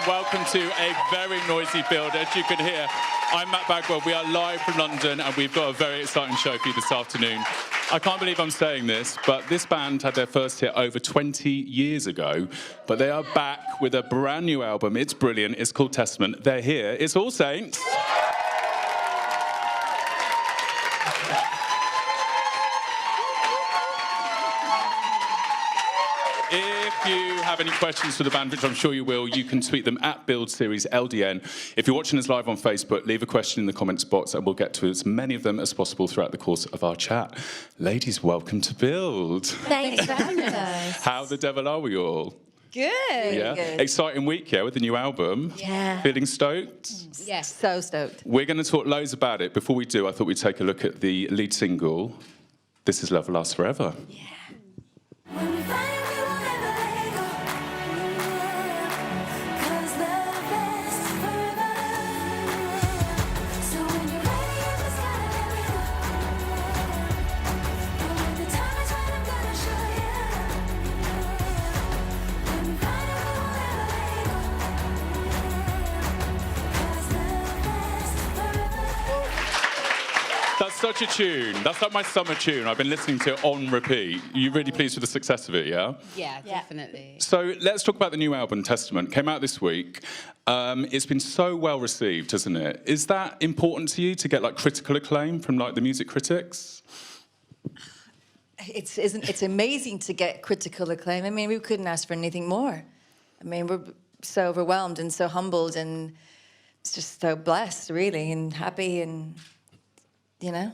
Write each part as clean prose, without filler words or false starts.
welcome to a very noisy build. As you can hear, I'm Matt Bagwell. We are live from London, and we've got a very exciting show for you this afternoon. I can't believe I'm saying this, but this band had their first hit over 20 years ago, but they are back with a brand new album. It's brilliant. It's called Testament. They're here. It's All Saints. If you have any questions for the band, which I'm sure you will, you can tweet them at Build Series LDN. If you're watching us live on Facebook, leave a question in the comments box and we'll get to as many of them as possible throughout the course of our chat. Ladies, welcome to Build. Thanks for having us. How the devil are we all? Good. Yeah. Good. Exciting week, yeah, with the new album. Yeah. Feeling stoked? Yes, so stoked. We're going to talk loads about it. Before we do, I thought we'd take a look at the lead single, This Is Love Will Last Forever. Yeah. That's such a tune. That's like my summer tune. I've been listening to it on repeat. You're really pleased with the success of it, yeah? Yeah, definitely. So let's talk about the new album, Testament. Came out this week. It's been so well received, hasn't it? Is that important to you to get like critical acclaim from like the music critics? It's amazing to get critical acclaim. I mean, we couldn't ask for anything more. I mean, we're so overwhelmed and so humbled and it's just so blessed, really, and happy and... You know?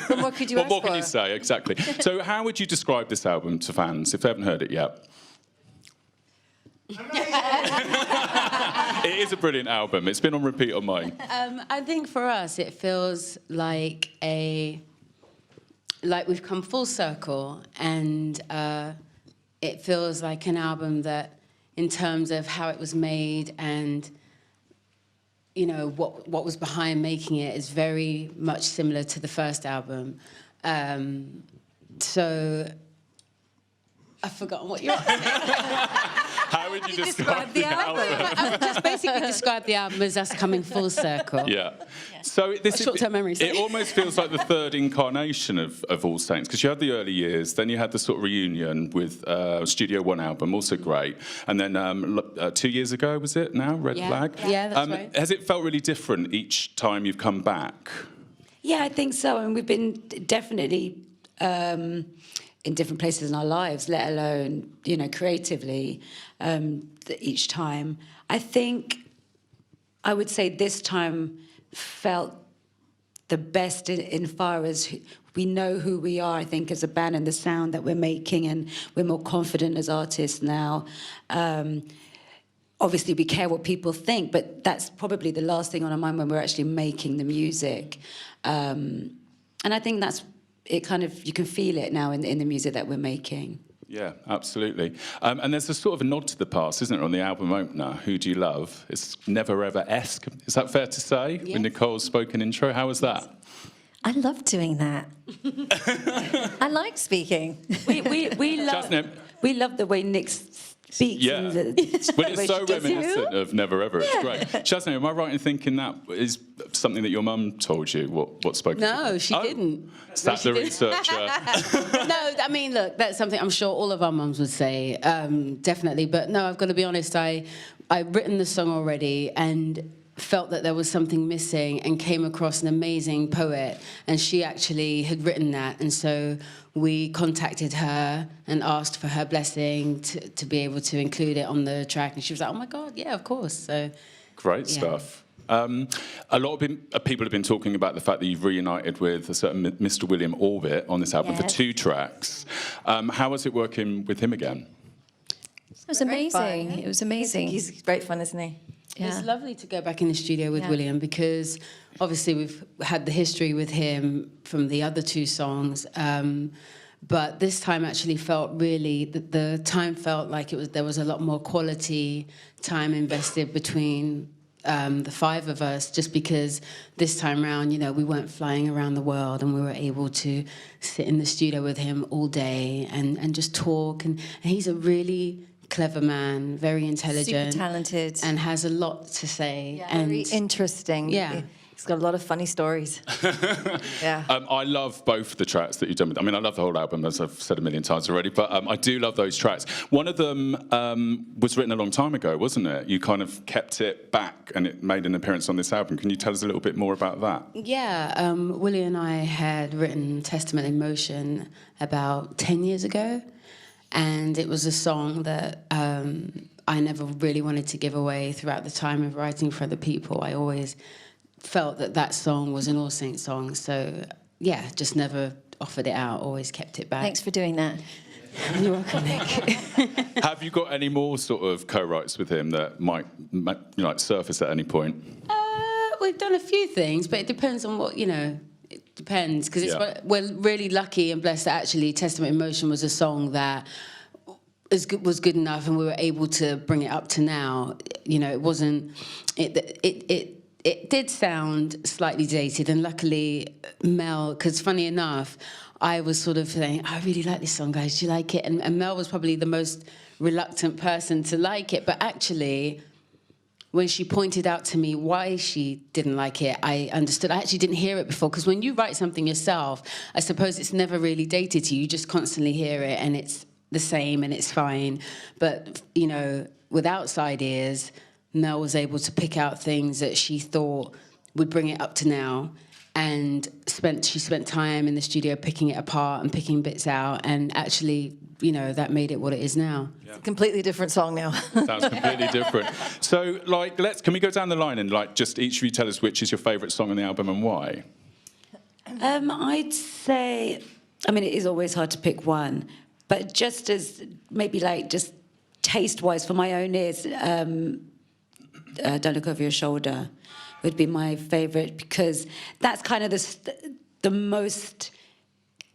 What more could you ask for? What more can you say, exactly? So how would you describe this album to fans if they haven't heard it yet? It is a brilliant album. It's been on repeat on mine. I think for us it feels like we've come full circle, and it feels like an album that, in terms of how it was made and you know, what was behind making it is very much similar to the first album. So I've forgotten what you're asking. How would you describe the album? I would just basically describe the album as us coming full circle. Yeah. So this short-term memory. It almost feels like the third incarnation of All Saints, because you had the early years, then you had the sort of reunion with Studio One album, also great, and then 2 years ago, was it now, Red Flag? Yeah, that's right. Has it felt really different each time you've come back? Yeah, I think so, and we've been definitely in different places in our lives, let alone, you know, creatively, each time. I think I would say this time felt the best in far as we know who we are, I think, as a band and the sound that we're making, and we're more confident as artists now. Obviously, we care what people think, but that's probably the last thing on our mind when we're actually making the music. And I think that's it. Kind of, you can feel it now in the music that we're making. Yeah, absolutely. And there's a sort of a nod to the past, isn't it, on the album opener, Who Do You Love? It's Never Ever-esque. Is that fair to say? Yes. With Nicole's spoken intro, how was that? I love doing that. I like speaking. We love the way Nick speaks. Yeah, and but it's so does reminiscent of Never Ever. It's great. Shazna, am I right in thinking that is something that your mum told you? What spoken? No, she didn't. Sat the researcher. No, I mean, look, that's something I'm sure all of our mums would say, definitely. But no, I've got to be honest, I'd written the song already and felt that there was something missing and came across an amazing poet, and she actually had written that. And so we contacted her and asked for her blessing to be able to include it on the track. And she was like, oh, my God, yeah, of course. So Great stuff. A lot of people have been talking about the fact that you've reunited with a certain Mr. William Orbit on this album for 2 tracks. How was it working with him again? It was amazing. It was amazing. He's great fun, isn't he? Yeah. It's lovely to go back in the studio with William, because obviously we've had the history with him from the other 2 songs, but this time actually felt really, the time felt like there was a lot more quality time invested between the 5 of us, just because this time round, you know, we weren't flying around the world, and we were able to sit in the studio with him all day and just talk, and he's a really clever man, very intelligent, Super talented. and has a lot to say. Yeah, and very interesting. Yeah. He's got a lot of funny stories. Yeah. I love both the tracks that you've done. I mean, I love the whole album, as I've said a million times already, but I do love those tracks. One of them was written a long time ago, wasn't it? You kind of kept it back and it made an appearance on this album. Can you tell us a little bit more about that? Yeah, Willie and I had written Testament in Motion about 10 years ago, and it was a song that I never really wanted to give away throughout the time of writing for other people. I always felt that song was an All Saints song, so yeah, just never offered it out, always kept it back. Thanks for doing that. You're welcome, Nick. Have you got any more sort of co-writes with him that might surface at any point? We've done a few things, but it depends on what, it depends, because we're really lucky and blessed that actually Testament in Motion was a song that was good enough, and we were able to bring it up to now. It wasn't... It did sound slightly dated, and luckily Mel, because funny enough, I was sort of saying, I really like this song, guys, do you like it? And Mel was probably the most reluctant person to like it, but actually, when she pointed out to me why she didn't like it, I understood. I actually didn't hear it before, because when you write something yourself, I suppose it's never really dated to you. You just constantly hear it, and it's the same, and it's fine. But, with outside ears, Mel was able to pick out things that she thought would bring it up to now, and she spent time in the studio picking it apart and picking bits out, and actually, that made it what it is now. It's a completely different song now. Sounds completely different. So, can we go down the line and just each of you tell us which is your favourite song on the album and why? I'd say, it is always hard to pick one, but just as maybe just taste-wise for my own ears. Don't Look Over Your Shoulder would be my favourite, because that's kind of the most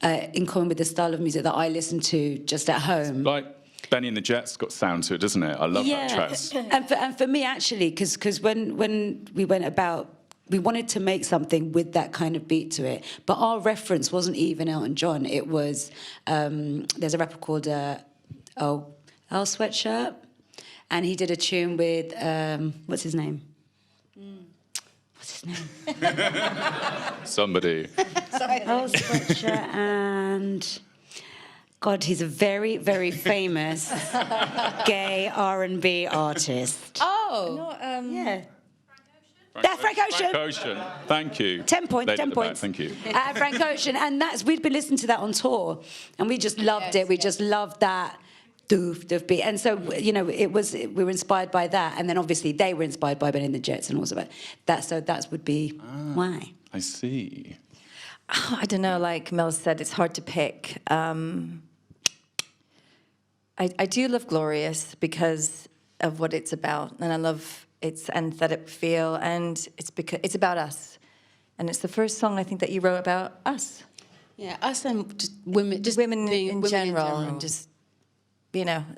in common with the style of music that I listen to just at home. Like Benny and the Jets got sound to it, doesn't it? I love that track. And for me, actually, because when we went about, we wanted to make something with that kind of beat to it, but our reference wasn't even Elton John. It was, there's a rapper called Earl Sweatshirt, and he did a tune with, what's his name? What's his name? Somebody. Earl Sweatshirt and... God, he's a very, very famous gay R&B artist. Oh! Yeah. Frank Ocean. Frank Ocean. Thank you. 10 points, Lady 10 at the back, points. Thank you. Frank Ocean. And we'd been listening to that on tour, and we just loved it. We just loved that doof beat. And so, we were inspired by that. And then obviously they were inspired by Benny and the Jets and all of that. So that would be why. I see. Oh, I don't know, like Mel said, it's hard to pick. I do love Glorious because of what it's about, and I love its aesthetic feel, and it's about us, and it's the first song I think that you wrote about us. Yeah, us and just women in general, and just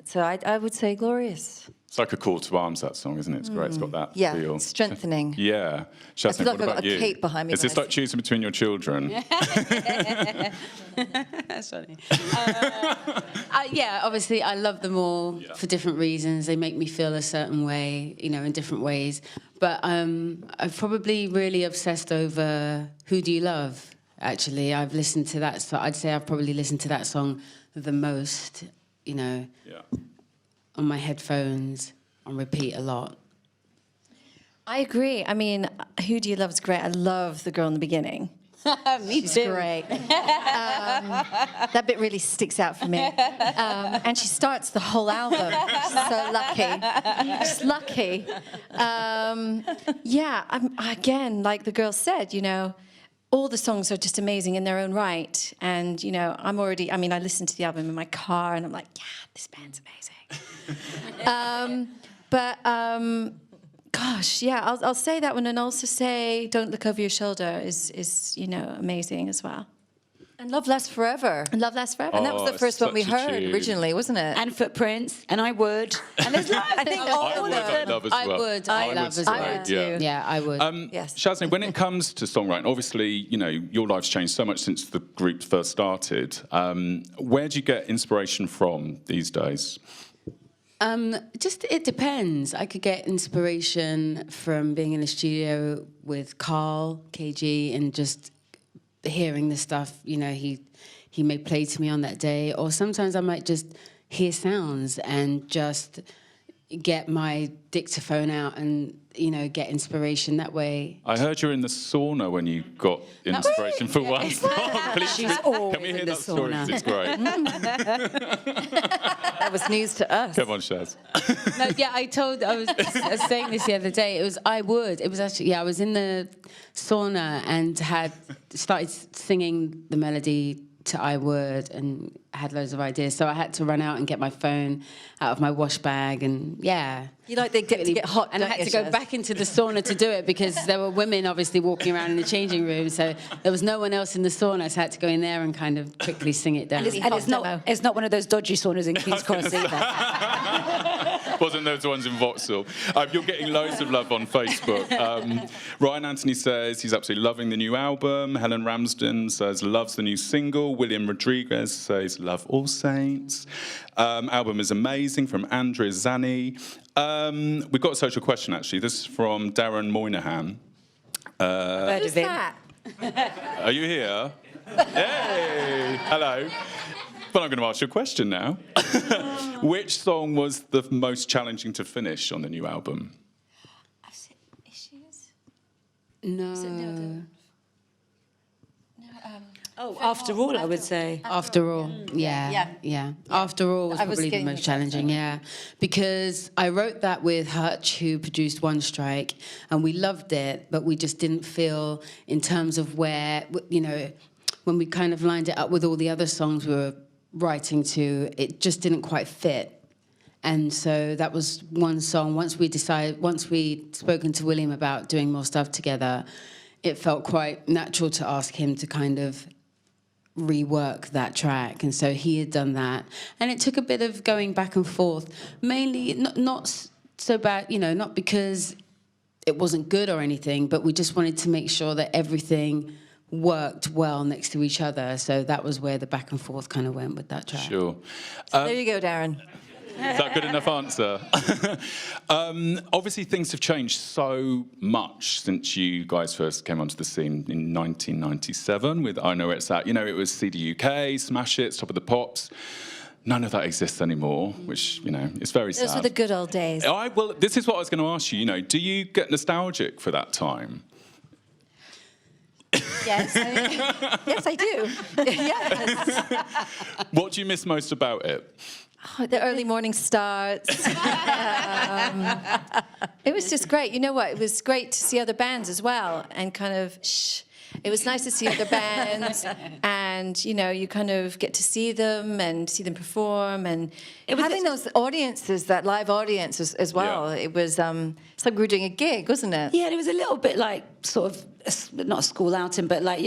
So I would say Glorious. It's like a call to arms, that song, isn't it? It's great. It's got that feel. It's strengthening. Yeah. I feel like what I've about got a you? cape behind me. Is this like choosing between your children? That's funny. Yeah, obviously I love them all for different reasons. They make me feel a certain way, in different ways. But I've probably really obsessed over Who Do You Love, actually. I've listened to that, so I'd say I've probably listened to that song the most, on my headphones, on repeat a lot. I agree. I mean, Who Do You Love is great. I love the girl in the beginning. Me She's too. great. That bit really sticks out for me. And she starts the whole album. So lucky. Just lucky. Again, like the girl said, all the songs are just amazing in their own right. And, I listen to the album in my car and I'm like, yeah, this band's amazing. Gosh, yeah, I'll say that one, and also say Don't Look Over Your Shoulder is amazing as well. And Love Lasts Forever. And Love Lasts Forever. And that was the first one we heard originally, wasn't it? And Footprints, and I Would. And there's I think all of them. Love as well. I would. I love as well. I would too. Yeah, I would. Yes. Shaznay, when it comes to songwriting, obviously, your life's changed so much since the group first started. Where do you get inspiration from these days? Just it depends. I could get inspiration from being in the studio with Carl KG and just hearing the stuff he may play to me on that day, or sometimes I might just hear sounds and just get my dictaphone out and get inspiration that way. I heard you're in the sauna when you got inspiration for one song. Please, She's can always we hear in the that story? 'Cause sauna. it's great. That was news to us. Come on, Shaz. No, yeah, I was saying this the other day. It was actually, I was in the sauna and had started singing the melody to I Would and had loads of ideas. So I had to run out and get my phone out of my wash bag and You like they get to get hot, and I don't had you, to go Shaz? back into the sauna to do it because there were women obviously walking around in the changing room. So there was no one else in the sauna, so I had to go in there and kind of quickly sing it down. And it's not one of those dodgy saunas in King's Cross either. Wasn't those ones in Vauxhall. You're getting loads of love on Facebook. Ryan Anthony says he's absolutely loving the new album. Helen Ramsden says loves the new single. William Rodriguez says love All Saints. Album is amazing from Andrea Zani. We've got a social question, actually. This is from Darren Moynihan. Heard Who's of him. that? Are you here? Hey, hello. But I'm going to ask you a question now. Which song was the most challenging to finish on the new album? I've seen Issues. No. Oh, After All, I would say. After All, yeah. After All was I was probably the getting most that, challenging, yeah. Because I wrote that with Hutch, who produced One Strike, and we loved it, but we just didn't feel, in terms of where, when we kind of lined it up with all the other songs we were writing to, it just didn't quite fit. And so that was one song. Once we'd spoken to William about doing more stuff together, it felt quite natural to ask him to kind of rework that track, and so he had done that, and it took a bit of going back and forth, mainly not so bad, not because it wasn't good or anything, but we just wanted to make sure that everything worked well next to each other, so that was where the back and forth kind of went with that track. Sure. There you go, Darren. Is that a good enough answer? Obviously, things have changed so much since you guys first came onto the scene in 1997 with I Know Where It's At. It was CD UK, Smash It, Top of the Pops. None of that exists anymore, which, it's very sad. Those were the good old days. Well, this is what I was going to ask you. Do you get nostalgic for that time? Yes, yes, I do. Yes. What do you miss most about it? Oh, the early morning starts. It was just great. You know what? It was great to see other bands as well, and kind of It was nice to see other bands, and you kind of get to see them and see them perform, and having those audiences, that live audience as well. Yeah. It was it's like we were doing a gig, wasn't it? Yeah, and it was a little bit like sort of not a school outing, but like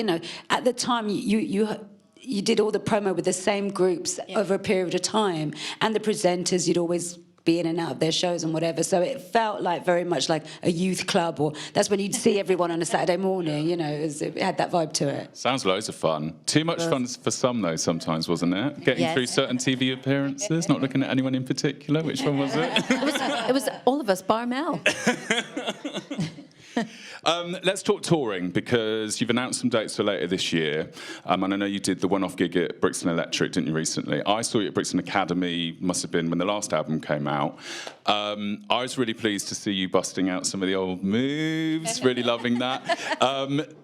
at the time you did all the promo with the same groups over a period of time, and the presenters, you'd always be in and out of their shows and whatever, so it felt like very much like a youth club, or that's when you'd see everyone on a Saturday morning. It had that vibe to it. Sounds loads of fun. Too much fun for some though sometimes, wasn't it? Getting through certain TV appearances, not looking at anyone in particular. Which one was it? It was all of us, bar Mel. Let's talk touring, because you've announced some dates for later this year, and I know you did the one-off gig at Brixton Electric, didn't you, recently? I saw you at Brixton Academy, must have been when the last album came out. I was really pleased to see you busting out some of the old moves, really loving that.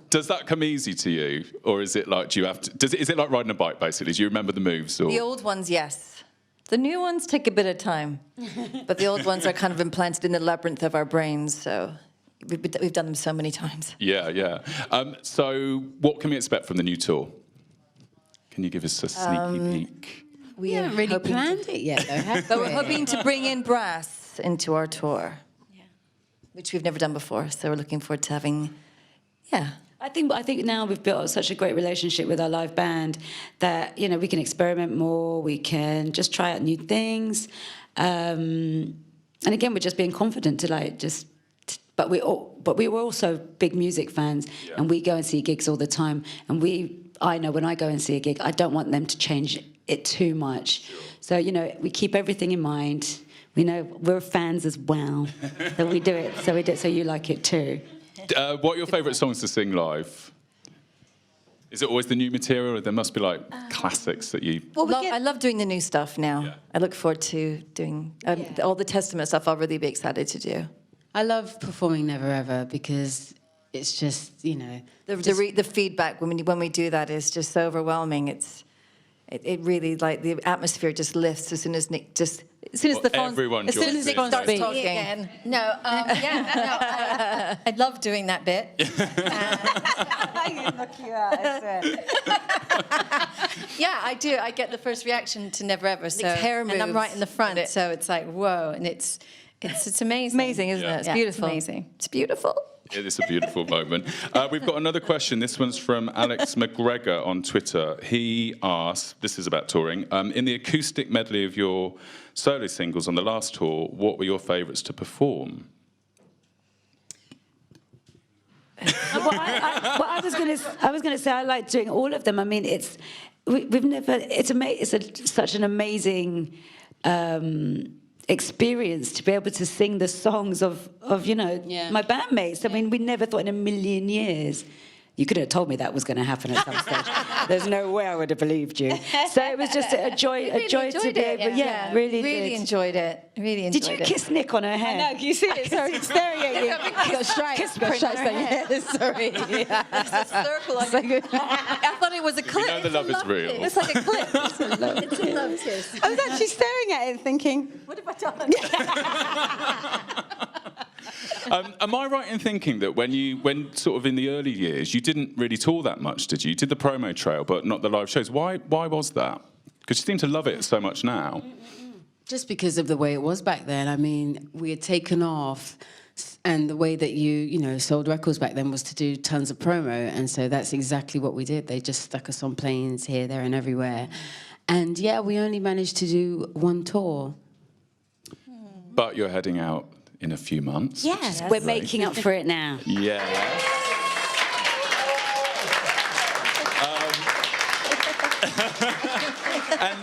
Does that come easy to you, or is it like, do you have to, is it like riding a bike, basically? Do you remember the moves? Or? The old ones, yes. The new ones take a bit of time, but the old ones are kind of implanted in the labyrinth of our brains, so... We've done them so many times. Yeah. So what can we expect from the new tour? Can you give us a sneaky peek? We haven't really planned it yet, though, have we? But we're hoping to bring in brass into our tour, which we've never done before. So we're looking forward to having, I think now we've built such a great relationship with our live band that we can experiment more, we can just try out new things, and again we're just being confident to But we were also big music fans, and we go and see gigs all the time. And I know when I go and see a gig, I don't want them to change it too much. So we keep everything in mind. We know we're fans as well. So we do it. So you like it too. What are your favourite songs to sing live? Is it always the new material, or there must be like classics that you... Well, I love doing the new stuff now. Yeah. I look forward to doing all the Testament stuff. I'll really be excited to do. I love performing Never Ever because it's just, you know... The feedback when we do that is just so overwhelming. It really, like, the atmosphere just lifts as soon as Nick the phone, everyone as soon joins as Nick in. starts Me talking. again. No, I love doing that bit. Yeah, I do. I get the first reaction to Never Ever, so hair and I'm moves right in the front, with it. so it's like whoa, and it's amazing. Amazing, isn't it? It's Yeah, beautiful. It's amazing. It's beautiful. It is a beautiful moment. We've got another question. This one's from Alex McGregor on Twitter. He asks, this is about touring, in the acoustic medley of your solo singles on the last tour, what were your favourites to perform? I was going to say I like doing all of them. I mean, we've never. Such an amazing experience to be able to sing the songs of my bandmates. I mean, we never thought in a million years. You could have told me that was going to happen at some stage. There's no way I would have believed you. So it was just a joy to be able. Yeah, really enjoyed it. Really enjoyed Did it. you kiss Nick on her hair? No, can you see it? Sorry, it's staring at you. Got stripes. Sorry. Yeah. It's a circle. I thought it was a clip. We know the love is real. It's like a clip. It's a love kiss. I was actually staring at it thinking, What have I done? Am I right in thinking that when sort of in the early years, you didn't really tour that much, did you? You did the promo trail, but not the live shows. Why was that? Because you seem to love it so much now. Just because of the way it was back then. I mean, we had taken off, and the way that you sold records back then was to do tons of promo, and so that's exactly what we did. They just stuck us on planes here, there, and everywhere. And yeah, we only managed to do one tour. But you're heading out in a few months. Yes. We're making up for it now. Yeah. And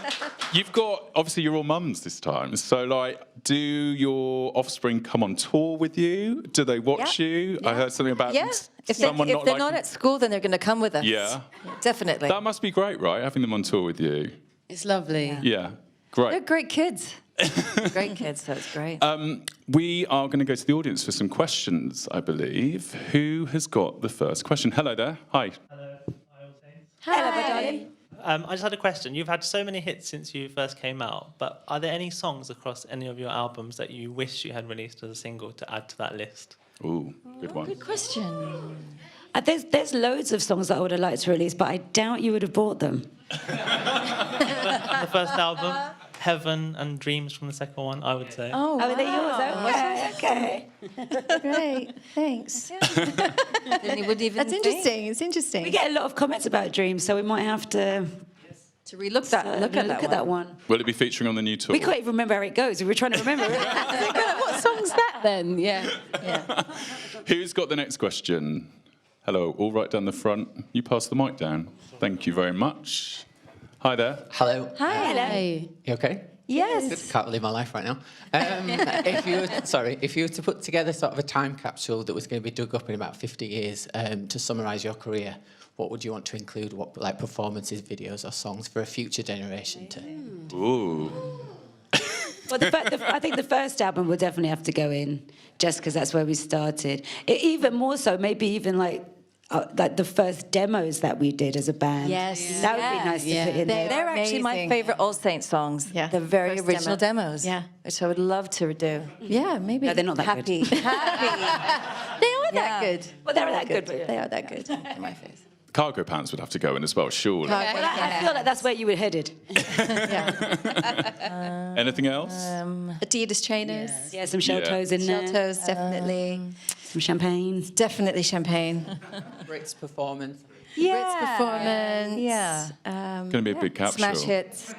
you've got, obviously you're all mums this time, so like, do your offspring come on tour with you? Do they watch you? I heard something about someone if they're not at school, then they're going to come with us. Yeah. Definitely. That must be great, right, having them on tour with you? It's lovely. Yeah, great. They're great kids. Great kids, so it's great. We are going to go to the audience for some questions, I believe. Who has got the first question? Hello there. Hi. Hello, hi, all saints. Hello, my darling. I just had a question. You've had so many hits since you first came out, but are there any songs across any of your albums that you wish you had released as a single to add to that list? Ooh, good one. Good question. There's loads of songs that I would have liked to release, but I doubt you would have bought them. The first album, Heaven and Dreams from the second one, I would say. Oh, Oh, they're yours. Okay. Great. Thanks. Then you wouldn't even That's think interesting. It's interesting. We get a lot of comments about Dreams, so we might have to to relook that. Look at that one. Will it be featuring on the new tour? We can't even remember how it goes. We were trying to remember it. What song's that then? Yeah. Who's got the next question? Hello, all right down the front. You pass the mic down. Thank you very much. Hi there. Hello. Hey. You okay? Yes. Good. Can't live my life right now. If you were to put together sort of a time capsule that was going to be dug up in about 50 years to summarise your career, what would you want to include? What, like, performances, videos, or songs for a future generation to? Ooh. Well, I think the first album will definitely have to go in, just because that's where we started. Even more so, maybe even like the first demos that we did as a band. Yes. That would be nice to put in there. They're actually my Amazing. favourite All Saints songs. Yeah. The very First original demo. demos. Yeah. Which I would love to do. Yeah, maybe. No, they're not that Happy. good. Happy. They are that Yeah. good. Well, they're that good. But They are that good. In my face. Cargo pants would have to go in as well, surely. Well, I feel like that's where you were headed. Anything else? Adidas trainers. Yeah, some shell toes in there. Shell toes, definitely. Some champagne. Definitely champagne. Brits performance. Brits performance. Yeah. Going to be a big capsule. Smash hits.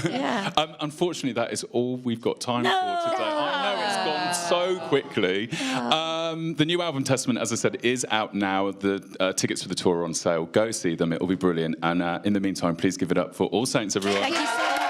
Yeah. Unfortunately, that is all we've got time for today. I know it's gone so quickly. The new album, Testament, as I said, is out now. The tickets for the tour are on sale. Go see them. It'll be brilliant. And in the meantime, please give it up for All Saints, everyone. Thank you so much.